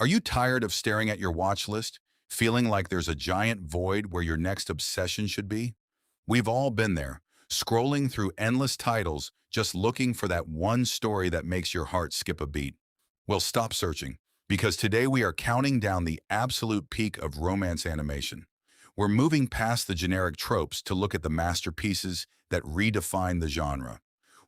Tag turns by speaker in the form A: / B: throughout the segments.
A: Are you tired of staring at your watch list, feeling like there's a giant void where your next obsession should be? We've all been there, scrolling through endless titles, just looking for that one story that makes your heart skip a beat. Well, stop searching, because today we are counting down the absolute peak of romance animation. We're moving past the generic tropes to look at the masterpieces that redefine the genre.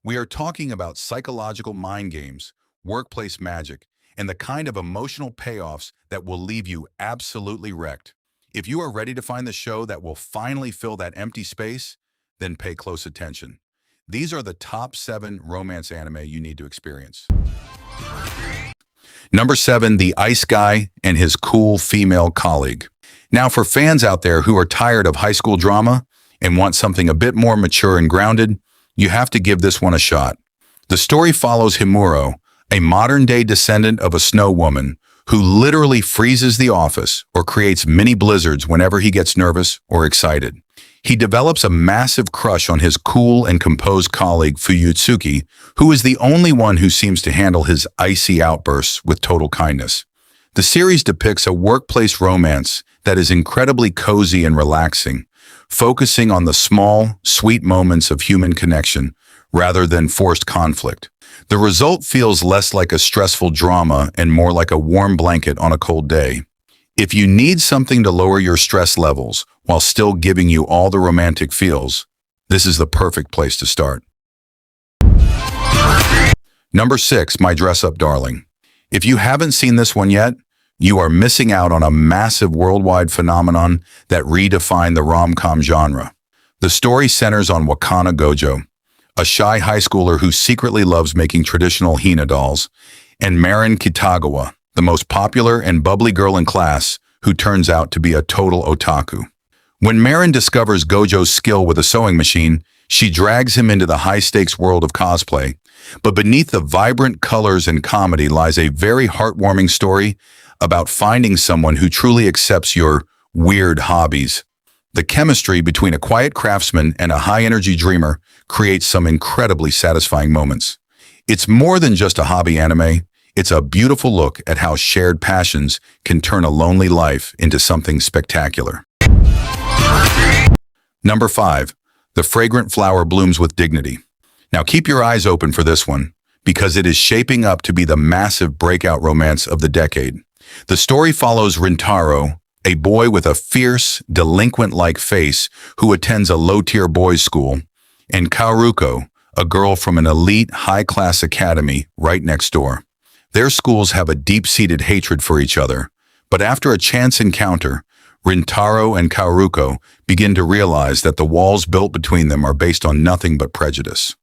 A: We are talking about psychological mind games, workplace magic, and the kind of emotional payoffs that will leave you absolutely wrecked. If you are ready to find the show that will finally fill that empty space, then pay close attention. These are the top 7 romance anime you need to experience. Number 7, The Ice Guy and His Cool Female Colleague. Now, for fans out there who are tired of high school drama and want something a bit more mature and grounded, you have to give this one a shot. The story follows Himuro, a modern-day descendant of a snow woman who literally freezes the office or creates mini blizzards whenever he gets nervous or excited. He develops a massive crush on his cool and composed colleague Fuyutsuki, who is the only one who seems to handle his icy outbursts with total kindness. The series depicts a workplace romance that is incredibly cozy and relaxing, focusing on the small, sweet moments of human connection rather than forced conflict. The result feels less like a stressful drama and more like a warm blanket on a cold day. If you need something to lower your stress levels while still giving you all the romantic feels, this is the perfect place to start. Number 6, My Dress-Up Darling. If you haven't seen this one yet, you are missing out on a massive worldwide phenomenon that redefined the rom-com genre. The story centers on Wakana Gojo, a shy high schooler who secretly loves making traditional Hina dolls, and Marin Kitagawa, the most popular and bubbly girl in class who turns out to be a total otaku. When Marin discovers Gojo's skill with a sewing machine, she drags him into the high-stakes world of cosplay. But beneath the vibrant colors and comedy lies a very heartwarming story about finding someone who truly accepts your weird hobbies. The chemistry between a quiet craftsman and a high-energy dreamer creates some incredibly satisfying moments. It's more than just a hobby anime. It's a beautiful look at how shared passions can turn a lonely life into something spectacular. Number 5, The Fragrant Flower Blooms with Dignity. Now keep your eyes open for this one, because it is shaping up to be the massive breakout romance of the decade. The story follows Rintaro, a boy with a fierce, delinquent-like face who attends a low-tier boys' school, and Kaoruko, a girl from an elite, high-class academy right next door. Their schools have a deep-seated hatred for each other, but after a chance encounter, Rintaro and Kaoruko begin to realize that the walls built between them are based on nothing but prejudice.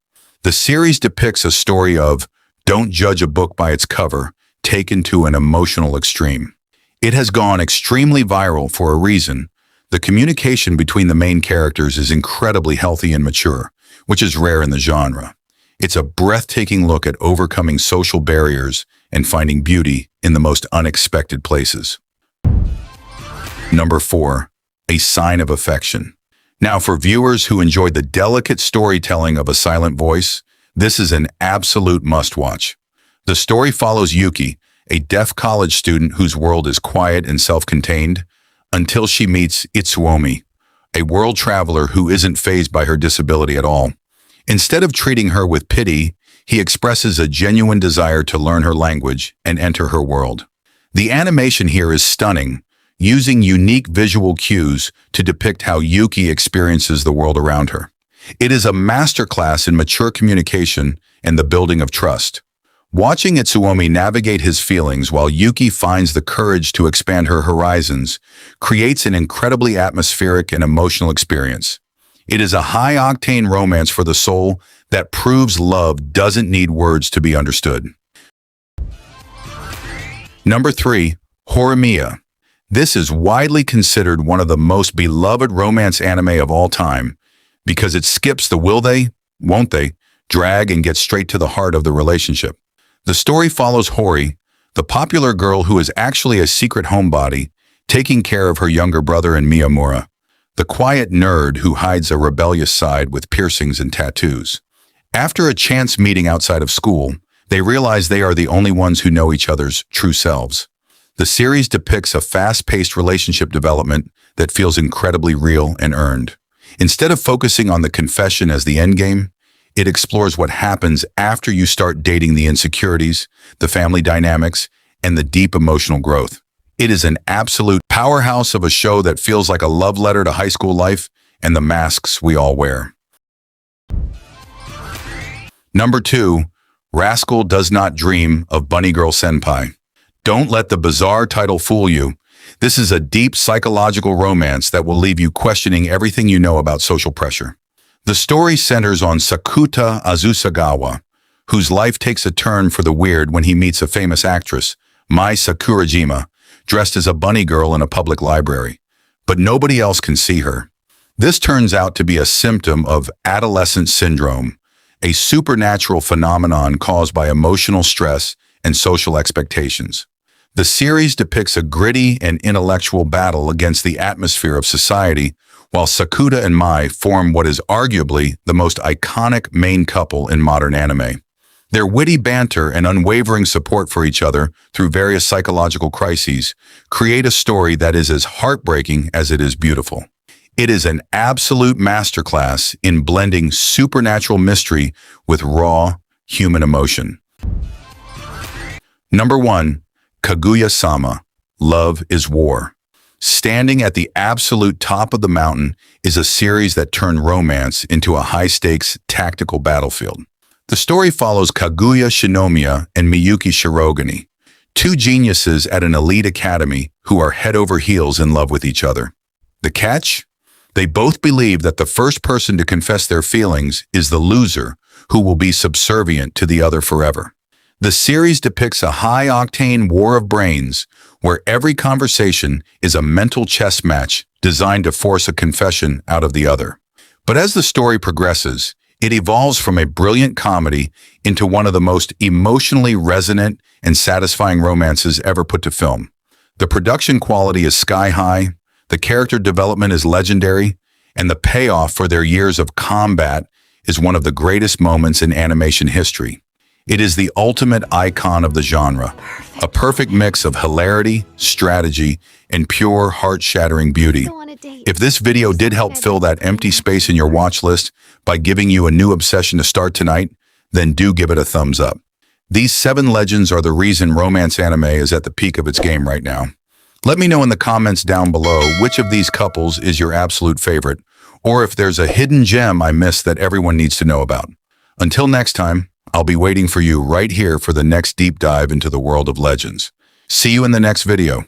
A: The series depicts a story of don't judge a book by its cover, taken to an emotional extreme. It has gone extremely viral for a reason. The communication between the main characters is incredibly healthy and mature, which is rare in the genre. It's a breathtaking look at overcoming social barriers and finding beauty in the most unexpected places. Number 4, A Sign of Affection. Now, for viewers who enjoy the delicate storytelling of a silent voice, this is an absolute must-watch. The story follows Yuki, a deaf college student whose world is quiet and self-contained, until she meets Itsuomi, a world traveler who isn't fazed by her disability at all. Instead of treating her with pity, he expresses a genuine desire to learn her language and enter her world. The animation here is stunning, using unique visual cues to depict how Yuki experiences the world around her. It is a masterclass in mature communication and the building of trust. Watching Itsuomi navigate his feelings while Yuki finds the courage to expand her horizons creates an incredibly atmospheric and emotional experience. It is a high-octane romance for the soul that proves love doesn't need words to be understood. Number 3, Horimiya. This is widely considered one of the most beloved romance anime of all time because it skips the will they, won't they, drag and gets straight to the heart of the relationship. The story follows Hori, the popular girl who is actually a secret homebody, taking care of her younger brother and Miyamura, the quiet nerd who hides a rebellious side with piercings and tattoos. After a chance meeting outside of school, they realize they are the only ones who know each other's true selves. The series depicts a fast-paced relationship development that feels incredibly real and earned. Instead of focusing on the confession as the endgame, it explores what happens after you start dating, the insecurities, the family dynamics, and the deep emotional growth. It is an absolute powerhouse of a show that feels like a love letter to high school life and the masks we all wear. Number 2, Rascal Does Not Dream of Bunny Girl Senpai. Don't let the bizarre title fool you. This is a deep psychological romance that will leave you questioning everything you know about social pressure. The story centers on Sakuta Azusagawa, whose life takes a turn for the weird when he meets a famous actress, Mai Sakurajima, dressed as a bunny girl in a public library. But nobody else can see her. This turns out to be a symptom of adolescent syndrome, a supernatural phenomenon caused by emotional stress and social expectations. The series depicts a gritty and intellectual battle against the atmosphere of society, while Sakuta and Mai form what is arguably the most iconic main couple in modern anime. Their witty banter and unwavering support for each other through various psychological crises create a story that is as heartbreaking as it is beautiful. It is an absolute masterclass in blending supernatural mystery with raw human emotion. Number 1, Kaguya-sama, Love is War. Standing at the absolute top of the mountain is a series that turned romance into a high-stakes tactical battlefield. The story follows Kaguya Shinomiya and Miyuki Shirogane, two geniuses at an elite academy who are head over heels in love with each other. The catch? They both believe that the first person to confess their feelings is the loser, who will be subservient to the other forever. The series depicts a high-octane war of brains where every conversation is a mental chess match designed to force a confession out of the other. But as the story progresses, it evolves from a brilliant comedy into one of the most emotionally resonant and satisfying romances ever put to film. The production quality is sky-high, the character development is legendary, and the payoff for their years of combat is one of the greatest moments in animation history. It is the ultimate icon of the genre, a perfect mix of hilarity, strategy, and pure heart-shattering beauty. If this video did help fill that empty space in your watch list by giving you a new obsession to start tonight, then do give it a thumbs up. These 7 legends are the reason romance anime is at the peak of its game right now. Let me know in the comments down below which of these couples is your absolute favorite, or if there's a hidden gem I missed that everyone needs to know about. Until next time, I'll be waiting for you right here for the next deep dive into the world of legends. See you in the next video.